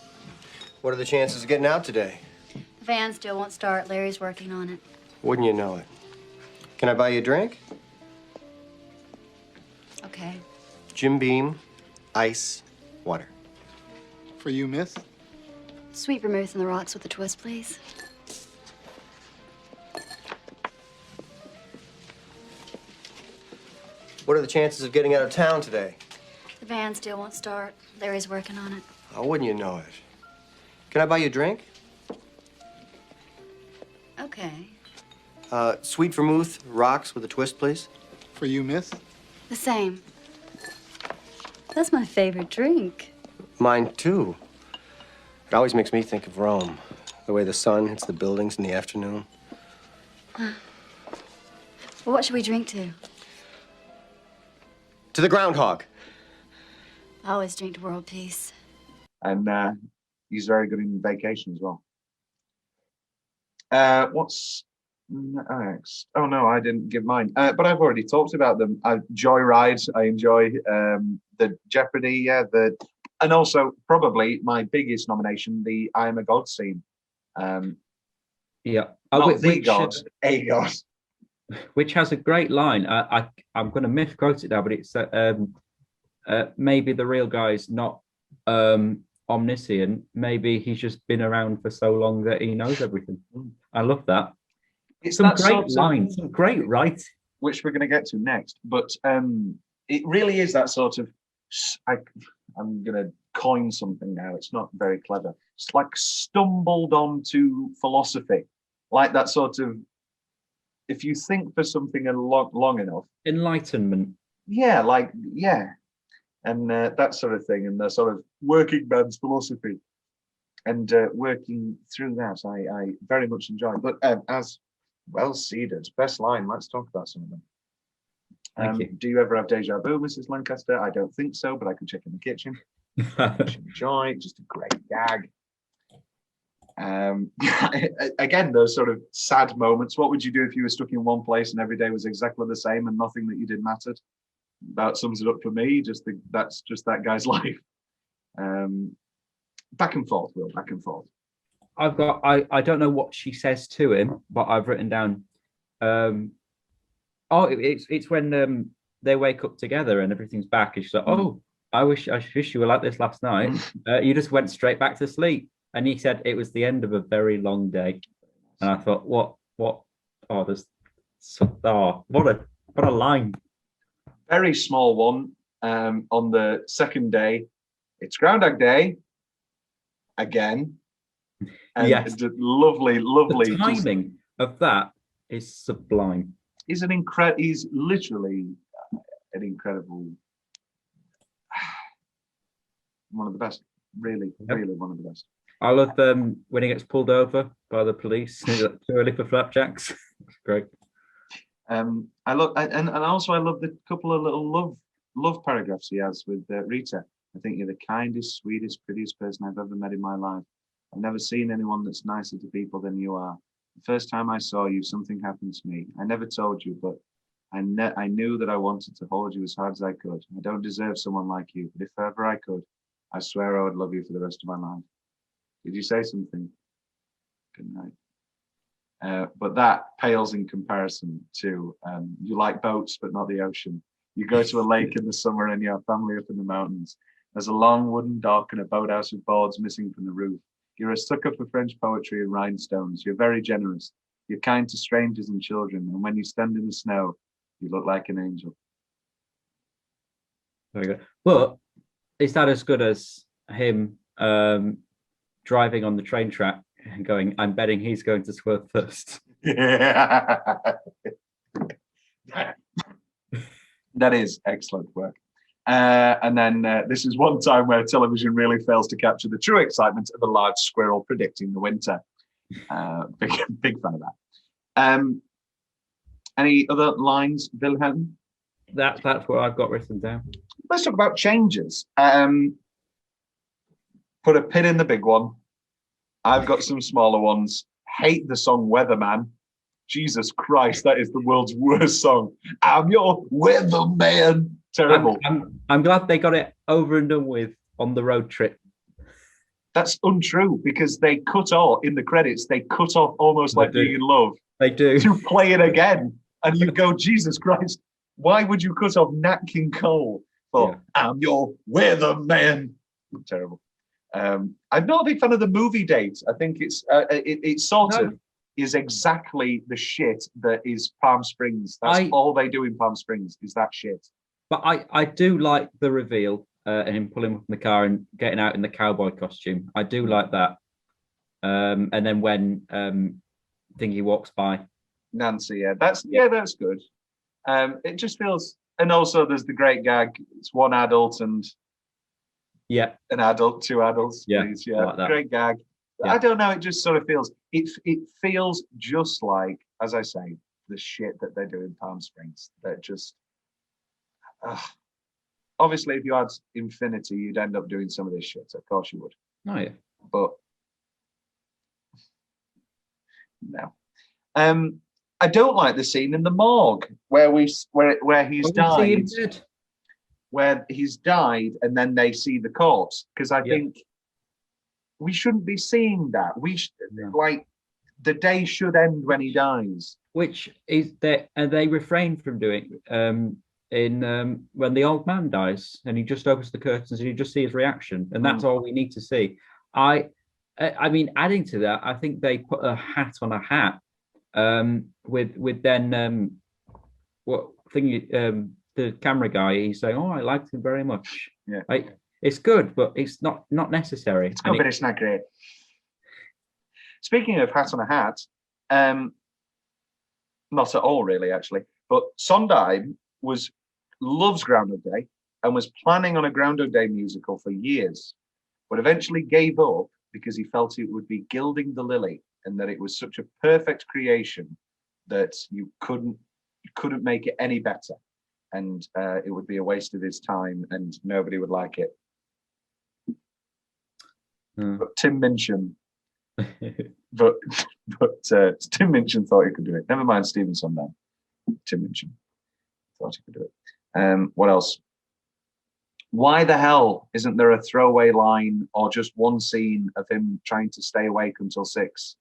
what are the chances of getting out today? The van still won't start. Larry's working on it. Wouldn't you know it? Can I buy you a drink? Okay. Jim Beam, ice, water. For you, miss? Sweet vermouth on the rocks with a twist, please. What are the chances of getting out of town today? The van still won't start. Larry's working on it. Oh, wouldn't you know it? Can I buy you a drink? Okay. Sweet vermouth, rocks with a twist, please. For you, miss? The same. That's my favorite drink. Mine, too. It always makes me think of Rome. The way the sun hits the buildings in the afternoon. Well, what should we drink to? To the Groundhog. I always drink to world peace. And he's very good in Vacation as well. What's next? Oh no, I didn't give mine. But I've already talked about them. Joyride, I enjoy. The Jeopardy, and also probably my biggest nomination, the I Am a God scene. Yeah, not the God, a God. Which has a great line. I'm going to misquote it now, but it's maybe the real guy's not omniscient. Maybe he's just been around for so long that he knows everything. I love that. It's some that great sort of lines, some great writing, which we're going to get to next. But it really is that sort of. I'm going to coin something now. It's not very clever. It's like stumbled onto philosophy, like that sort of. If you think for something long enough, enlightenment. Yeah, and that sort of thing, and the sort of working man's philosophy, and working through that, I very much enjoy. But as well seeded, best line. Let's talk about some of them. Thank you. Do you ever have deja vu, Mrs. Lancaster? I don't think so, but I can check in the kitchen. Enjoy, just a great gag. Again, those sort of sad moments. What would you do if you were stuck in one place and every day was exactly the same and nothing that you did mattered? That sums it up for me. That's just that guy's life. Back and forth, Will. Back and forth. I don't know what she says to him, but I've written down. It's when they wake up together and everything's back, and she's like, "Oh, I wish you were like this last night. You just went straight back to sleep." And he said it was the end of a very long day. And I thought, what? Oh, what a line. Very small one. On the second day, it's Groundhog Day again. And yes, lovely. The timing of that is sublime. He's literally an incredible, one of the best. Really one of the best. I love when he gets pulled over by the police. Too early for flapjacks. It's great. I love the couple of little love paragraphs he has with Rita. I think you're the kindest, sweetest, prettiest person I've ever met in my life. I've never seen anyone that's nicer to people than you are. The first time I saw you, something happened to me. I never told you, but I knew that I wanted to hold you as hard as I could. I don't deserve someone like you, but if ever I could, I swear I would love you for the rest of my life. Did you say something? Good night. But that pales in comparison to you like boats, but not the ocean. You go to a lake in the summer and you have family up in the mountains. There's a long wooden dock and a boathouse with boards missing from the roof. You're a sucker for French poetry and rhinestones. You're very generous. You're kind to strangers and children. And when you stand in the snow, you look like an angel. Very good. But is that as good as him driving on the train track and going, I'm betting he's going to swerve first? Yeah. That is excellent work. And then this is one time where television really fails to capture the true excitement of a large squirrel predicting the winter. Big fan of that. Any other lines, Wilhelm? That's what I've got written down. Let's talk about changes. Put a pin in the big one. I've got some smaller ones. hate the song Weatherman. Jesus Christ, that is the world's worst song. I'm your weatherman. Terrible. I'm glad they got it over and done with on the road trip. That's untrue because they cut off in the credits. They cut off Almost Like Being in Love. They do. To play it again, and you go, Jesus Christ! Why would you cut off Nat King Cole for "I'm Your Weatherman"? Terrible. I'm not a big fan of the movie date. I think it sort of is exactly the shit that is Palm Springs. That's all they do in Palm Springs is that shit. But I do like the reveal and him pulling up in the car and getting out in the cowboy costume. I do like that. And then when Thingy walks by. Nancy, that's good. It just feels, and also there's the great gag. It's one adult and an adult, two adults. Please. Like that. Great gag. Yeah. I don't know. It just sort of feels. It feels just like, as I say, the shit that they do in Palm Springs. They're just. Obviously, if you had infinity, you'd end up doing some of this shit. Of course, you would. Oh yeah. But no. I don't like the scene in the morgue where he's died. Where he's died, and then they see the corpse, because I think we shouldn't be seeing that. Like the day should end when he dies. Which is that they refrain from doing in when the old man dies and he just opens the curtains and you just see his reaction, and that's all we need to see. I mean, adding to that, I think they put a hat on a hat with then what thing the camera guy, he's saying, "Oh, I liked him very much." Yeah, it's good, but it's not necessary. It's good, but it's not great. Speaking of hat on a hat, not at all really, actually. But Sondheim loves Groundhog Day and was planning on a Groundhog Day musical for years, but eventually gave up because he felt it would be gilding the lily, and that it was such a perfect creation that you couldn't make it any better, and it would be a waste of his time and nobody would like it. But Tim Minchin, but Tim Minchin thought he could do it. Never mind Stephen Sondheim. Tim Minchin thought he could do it. What else? Why the hell isn't there a throwaway line or just one scene of him trying to stay awake until 6?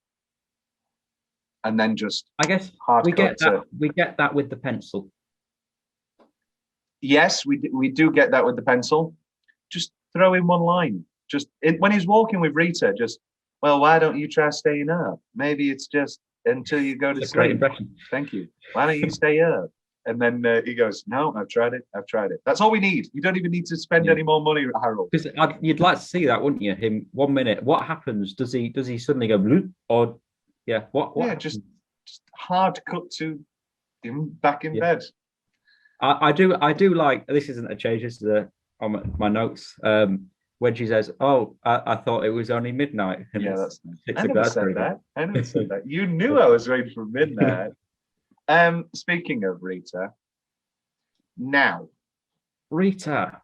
And then just, I guess hard we get cut that. We get that with the pencil. Yes, we do get that with the pencil. Just throw in one line. When he's walking with Rita, well, why don't you try staying up? Maybe it's just until you go to sleep. Great impression. Thank you. Why don't you stay up? And then he goes, "No, I've tried it. That's all we need. You don't even need to spend any more money, Harold." Because you'd like to see that, wouldn't you? Him 1 minute. What happens? Does he suddenly go bloop? Or what? Yeah, just hard cut to him back in bed. I do like, this isn't a change, this is on my notes. When she says, "Oh, I thought it was only midnight." And that's nice. I never said that. You knew I was waiting for midnight. Speaking of Rita, now. Rita.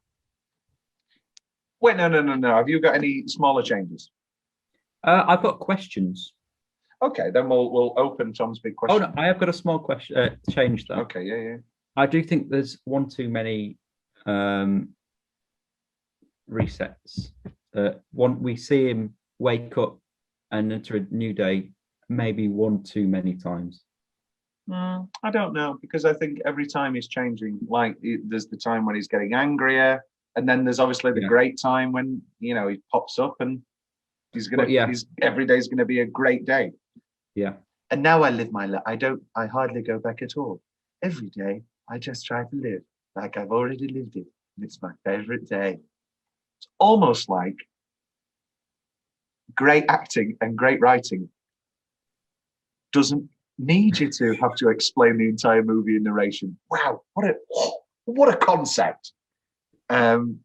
Wait, no. Have you got any smaller changes? I've got questions. Okay, then we'll open Tom's big question. Oh no, I have got a small question change though. Okay, yeah. I do think there's one too many resets. We see him wake up and enter a new day maybe one too many times. I don't know, because I think every time he's changing. Like there's the time when he's getting angrier, and then there's obviously the great time when he pops up and he's every day's gonna be a great day. Yeah. And now I live my life. I hardly go back at all. Every day I just try to live like I've already lived it. And it's my favorite day. It's almost like great acting and great writing doesn't need you to have to explain the entire movie in narration. Wow, what a concept. Then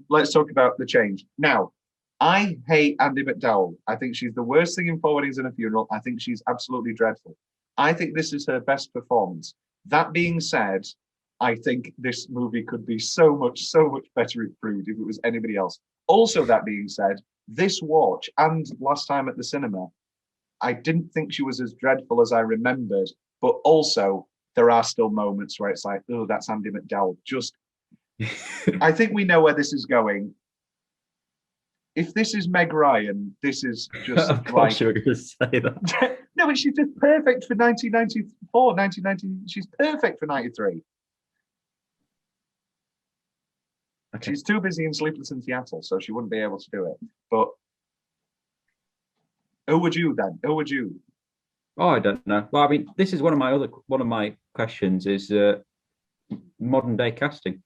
let's talk about the change. Now, I hate Andie MacDowell. I think she's the worst thing in Four Weddings and a Funeral. I think she's absolutely dreadful. I think this is her best performance. That being said, I think this movie could be so much better improved if it was anybody else. Also, that being said, this watch and last time at the cinema, I didn't think she was as dreadful as I remembered, but also there are still moments where it's like, oh, that's Andy McDowell. Just, I think we know where this is going. If this is Meg Ryan, this is just Of course you were going to say that. No, but she's just perfect for 1994, 1990. She's perfect for 93. Okay. She's too busy in Sleepless in Seattle, so she wouldn't be able to do it. But who would you then? Who would you? Oh, I don't know. Well, I mean, this is one of my questions is modern day casting.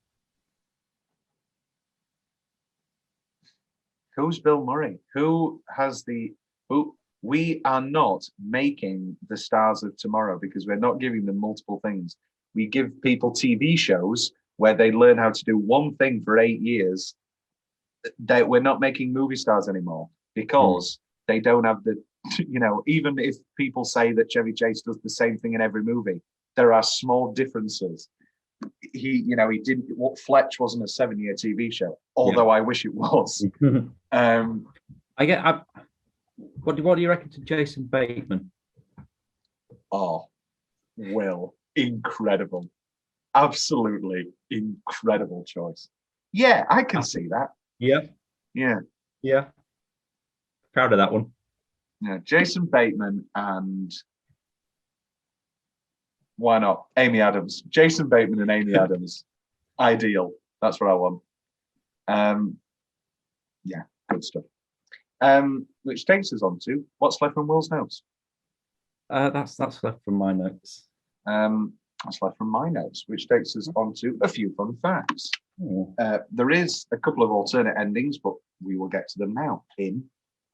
Who's Bill Murray? Who has the who? We are not making the stars of tomorrow because we're not giving them multiple things. We give people TV shows where they learn how to do one thing for 8 years. We're not making movie stars anymore because they don't have the, even if people say that Chevy Chase does the same thing in every movie, there are small differences. He didn't, Fletch wasn't a 7-year TV show, although I wish it was. What do you reckon to Jason Bateman? Oh, Will, incredible. Absolutely incredible choice. Yeah, I can see that. Yeah. Proud of that one. Yeah, Jason Bateman and why not Amy Adams? Jason Bateman and Amy Adams. Ideal. That's what I want. Yeah, good stuff. Which takes us on to what's left from Will's notes. That's left from my notes. That's left from my notes, which takes us on to a few fun facts. There is a couple of alternate endings, but we will get to them now in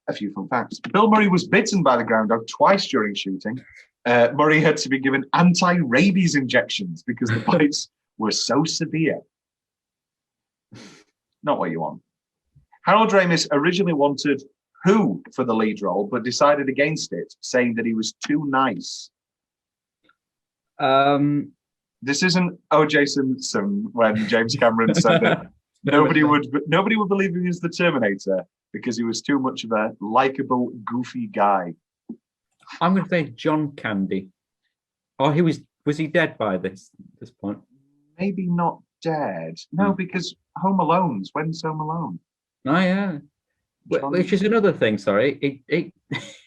a few fun facts. Bill Murray was bitten by the groundhog twice during shooting. Murray had to be given anti-rabies injections because the bites were so severe. Not what you want. Harold Ramis originally wanted Who for the lead role, but decided against it, saying that he was too nice. This isn't O.J. Simpson when James Cameron said that nobody would believe he was the Terminator because he was too much of a likable, goofy guy. I'm going to say John Candy. Oh, was he dead by this point? Maybe not dead. No, because Home Alone's. When's Home Alone? Oh yeah. Which is another thing. Sorry,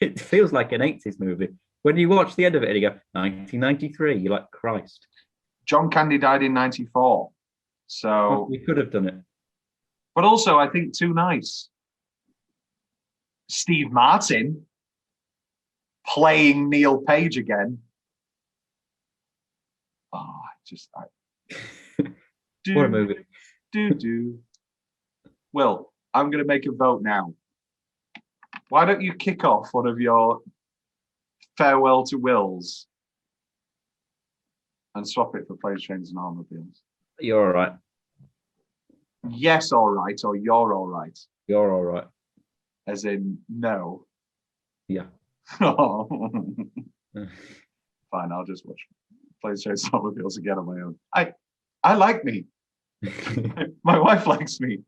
it feels like an 80s movie. When you watch the end of it and you go 1993, you're like, Christ. John Candy died in 94. So we could have done it. But also, I think too nice. Steve Martin playing Neil Page again. Oh, what a movie. Will, I'm going to make a vote now. Why don't you kick off one of your farewell to Wills and swap it for Planes, Trains and Automobiles? You're all right. Yes, all right, or you're all right? You're all right. As in, no. Yeah. Fine, I'll just watch Planes, Trains and Automobiles again on my own. I like me. My wife likes me.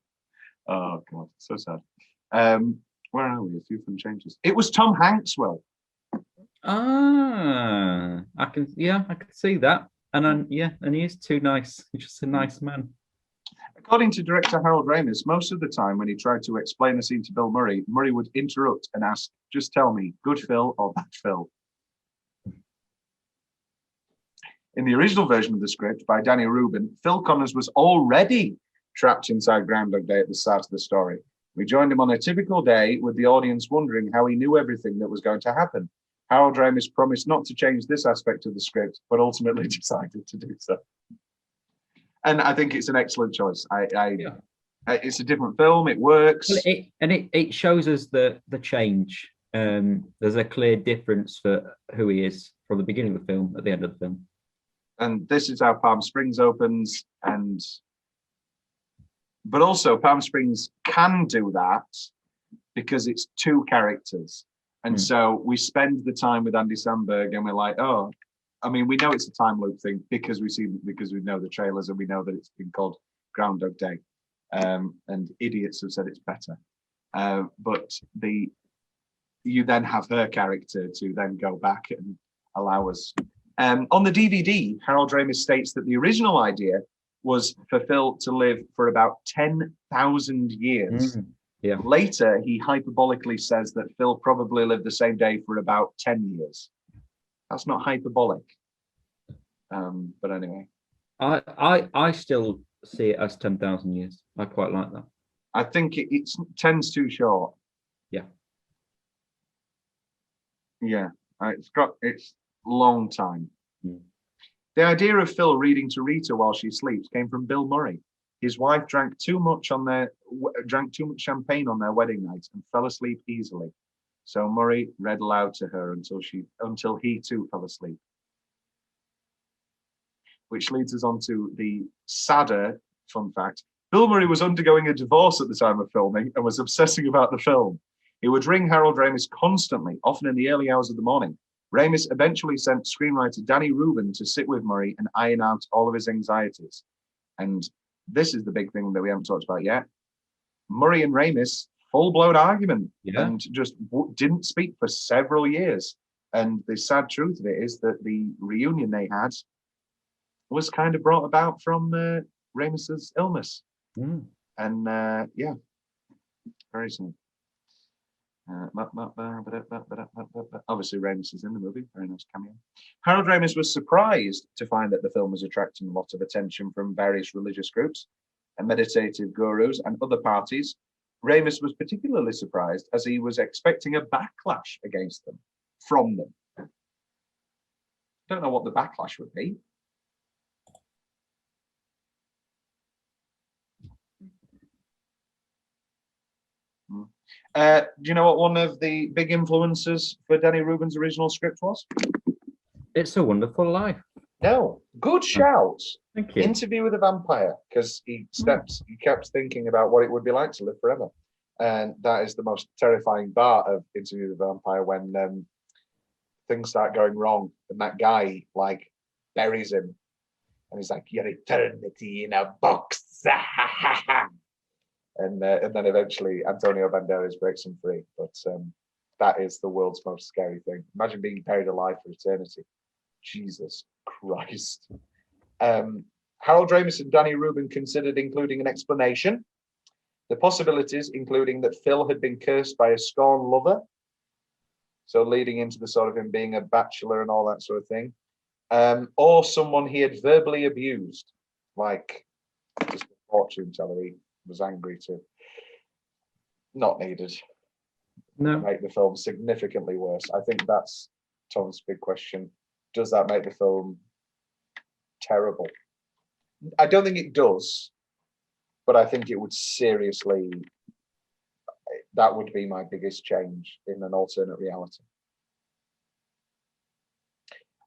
Oh, God, so sad. Where are we? A few fun changes. It was Tom Hanks, Will. I can see that. And he is too nice. He's just a nice man. According to director Harold Ramis, most of the time when he tried to explain a scene to Bill Murray, Murray would interrupt and ask, just tell me, good Phil or bad Phil? In the original version of the script by Danny Rubin, Phil Connors was already trapped inside Groundhog Day at the start of the story. We joined him on a typical day with the audience wondering how he knew everything that was going to happen. Harold Ramis promised not to change this aspect of the script, but ultimately decided to do so. And I think it's an excellent choice. It's a different film. It works. Well, it shows us the change. There's a clear difference for who he is from the beginning of the film at the end of the film. And this is how Palm Springs opens. But also Palm Springs can do that because it's two characters. And so we spend the time with Andy Samberg and we're like, oh, I mean, we know it's a time loop thing because we know the trailers and we know that it's been called Groundhog Day. And idiots have said it's better. But you then have her character to then go back and allow us. On the DVD, Harold Ramis states that the original idea was for Phil to live for about 10,000 years. Yeah. Later, he hyperbolically says that Phil probably lived the same day for about 10 years. That's not hyperbolic. But anyway. I still see it as 10,000 years. I quite like that. I think it's 10's too short. Yeah. Yeah. It's long time. The idea of Phil reading to Rita while she sleeps came from Bill Murray. His wife drank too much champagne on their wedding night and fell asleep easily. So Murray read aloud to her until he too fell asleep. Which leads us on to the sadder fun fact. Bill Murray was undergoing a divorce at the time of filming and was obsessing about the film. He would ring Harold Ramis constantly, often in the early hours of the morning. Ramis eventually sent screenwriter Danny Rubin to sit with Murray and iron out all of his anxieties. And this is the big thing that we haven't talked about yet. Murray and Ramis, full-blown argument, and just didn't speak for several years. And the sad truth of it is that the reunion they had was kind of brought about from Ramis's illness. And yeah, very sad. Obviously, Ramis is in the movie. Very nice cameo. Harold Ramis was surprised to find that the film was attracting a lot of attention from various religious groups and meditative gurus and other parties. Ramis was particularly surprised as he was expecting a backlash against them from them. Don't know what the backlash would be. Do you know what one of the big influences for Danny Rubin's original script was? It's a Wonderful Life. No, good shout. Thank you. Interview with a Vampire, because he kept thinking about what it would be like to live forever. And that is the most terrifying part of Interview with a Vampire, when things start going wrong and that guy like buries him and he's like, your eternity in a box. And then eventually Antonio Banderas breaks him free. But that is the world's most scary thing. Imagine being buried alive for eternity. Jesus Christ. Harold Ramis and Danny Rubin considered including an explanation. The possibilities including that Phil had been cursed by a scorned lover. So leading into the sort of him being a bachelor and all that sort of thing. Or someone he had verbally abused. Like just a fortune teller he was angry to. Not needed. No. Make the film significantly worse. I think that's Tom's big question. Does that make the film terrible? I don't think it does, but I think it would seriously, that would be my biggest change in an alternate reality.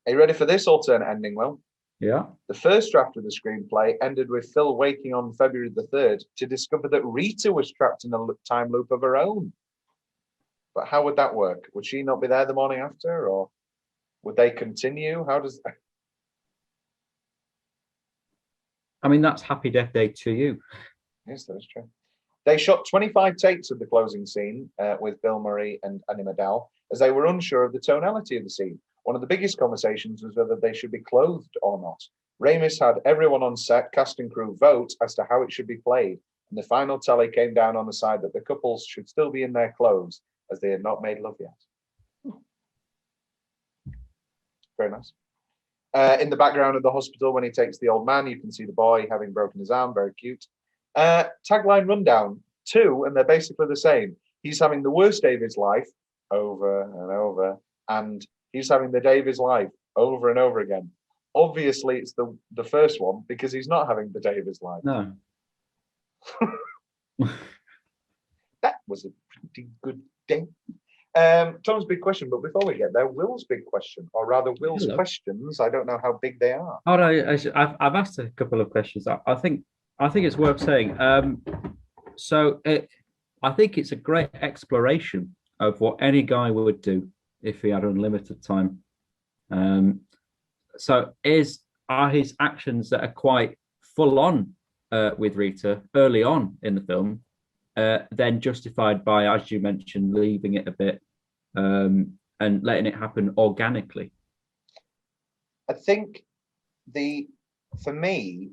Are you ready for this alternate ending, Will? Yeah. The first draft of the screenplay ended with Phil waking on February the 3rd to discover that Rita was trapped in a time loop of her own. But how would that work? Would she not be there the morning after, or would they continue? How does that? I mean, that's Happy Death Day to you. Yes, that is true. They shot 25 takes of the closing scene with Bill Murray and Annie McDowell, as they were unsure of the tonality of the scene. One of the biggest conversations was whether they should be clothed or not. Ramis had everyone on set, cast and crew, vote as to how it should be played, and the final tally came down on the side that the couples should still be in their clothes, as they had not made love yet. Very nice. In the background of the hospital, when he takes the old man, you can see the boy having broken his arm. Very cute. Tagline rundown 2, and they're basically the same. He's having the worst day of his life over and over, and he's having the day of his life over and over again. Obviously, it's the first one, because he's not having the day of his life. No. That was a pretty good day. Tom's big question, but before we get there, Will's big question, or rather Will's questions. I don't know how big they are. Oh no, I've asked a couple of questions. I think it's worth saying. I think it's a great exploration of what any guy would do if he had unlimited time. Are his actions that are quite full on with Rita early on in the film then justified by, as you mentioned, leaving it a bit and letting it happen organically. I think for me,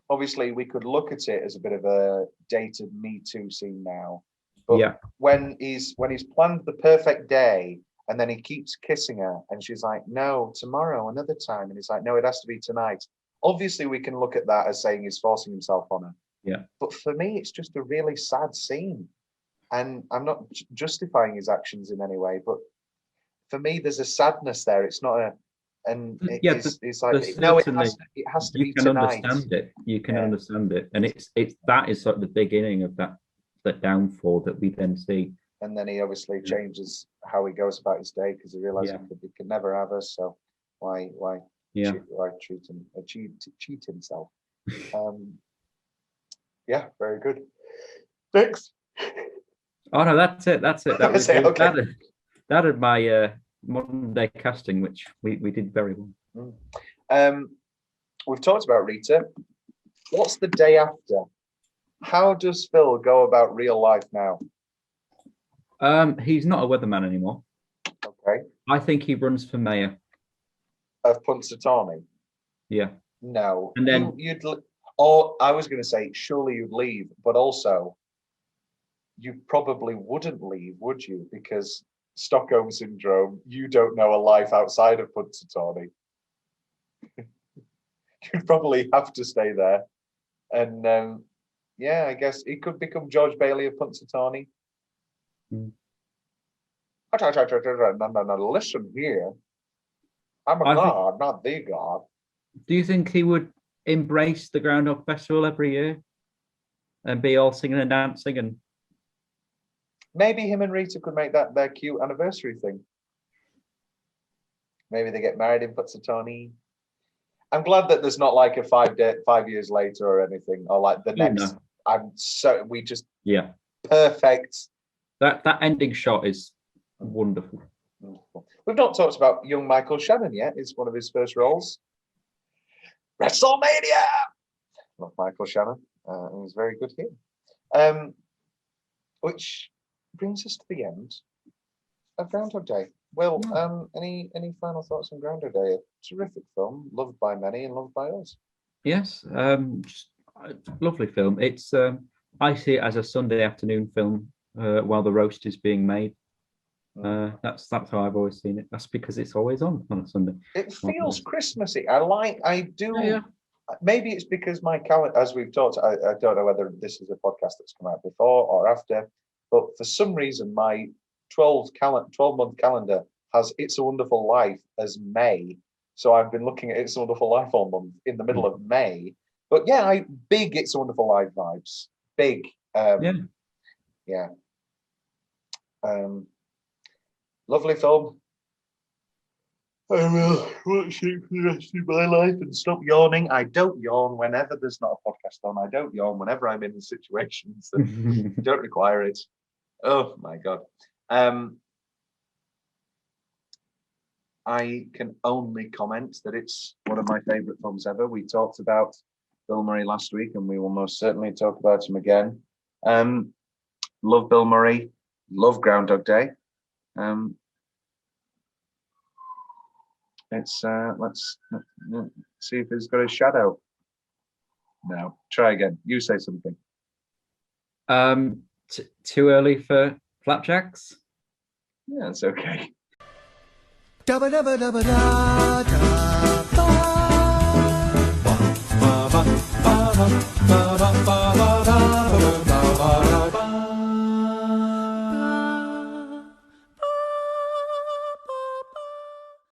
obviously we could look at it as a bit of a dated Me Too scene now. But Yeah. when he's planned the perfect day and then he keeps kissing her and she's like, no, tomorrow, another time. And he's like, no, it has to be tonight. Obviously, we can look at that as saying he's forcing himself on her. Yeah. But for me, it's just a really sad scene. And I'm not justifying his actions in any way, but for me, there's a sadness there. It's not a, and it's like, no, it has to be tonight. Understand it. You can understand it. And it's that is sort of the beginning of that downfall that we then see. And then he obviously changes how he goes about his day because he realizes he could never have us. So why cheat himself? Yeah, very good. Next. Oh no, that's it. That was okay. That had my modern day casting, which we did very well. We've talked about Rita. What's the day after? How does Phil go about real life now? He's not a weatherman anymore. Okay. I think he runs for mayor of Punxsutawney. Yeah. No. And then I was going to say, surely you'd leave, but also you probably wouldn't leave, would you? Because Stockholm syndrome, you don't know a life outside of Punxsutawney. You'd probably have to stay there. And I guess he could become George Bailey of Punxsutawney. No, listen here. I'm a god, not the god. Do you think he would embrace the Groundhog Festival every year and be all singing and dancing? And maybe him and Rita could make that their cute anniversary thing. Maybe they get married in Punxsutawney. I'm glad that there's not like a 5 years later or anything, or like the next. Perfect. That ending shot is wonderful. We've not talked about young Michael Shannon yet. It's one of his first roles. WrestleMania. Love Michael Shannon. He was very good here. Which brings us to the end of Groundhog Day. Will, any final thoughts on Groundhog Day? A terrific film, loved by many and loved by us. Yes, just a lovely film. It's I see it as a Sunday afternoon film while the roast is being made. That's how I've always seen it. That's because it's always on a Sunday. It feels Christmassy. I do. Yeah. Maybe it's because my calendar, as we've talked, I don't know whether this is a podcast that's come out before or after, but for some reason my 12-month calendar has It's a Wonderful Life as May. So I've been looking at It's a Wonderful Life all month in the middle of May. But yeah, big It's a Wonderful Life vibes. Big. Yeah. Lovely film. I will watch it for the rest of my life and stop yawning. I don't yawn whenever there's not a podcast on. I don't yawn whenever I'm in situations that don't require it. Oh my God. I can only comment that it's one of my favorite films ever. We talked about Bill Murray last week and we will most certainly talk about him again. Love Bill Murray. Love Groundhog Day. Let's see if he's got a shadow. No, try again. You say something. Too early for flapjacks? Yeah, it's okay. Dabba dabba dabba da da ba ba ba ba ba ba ba ba.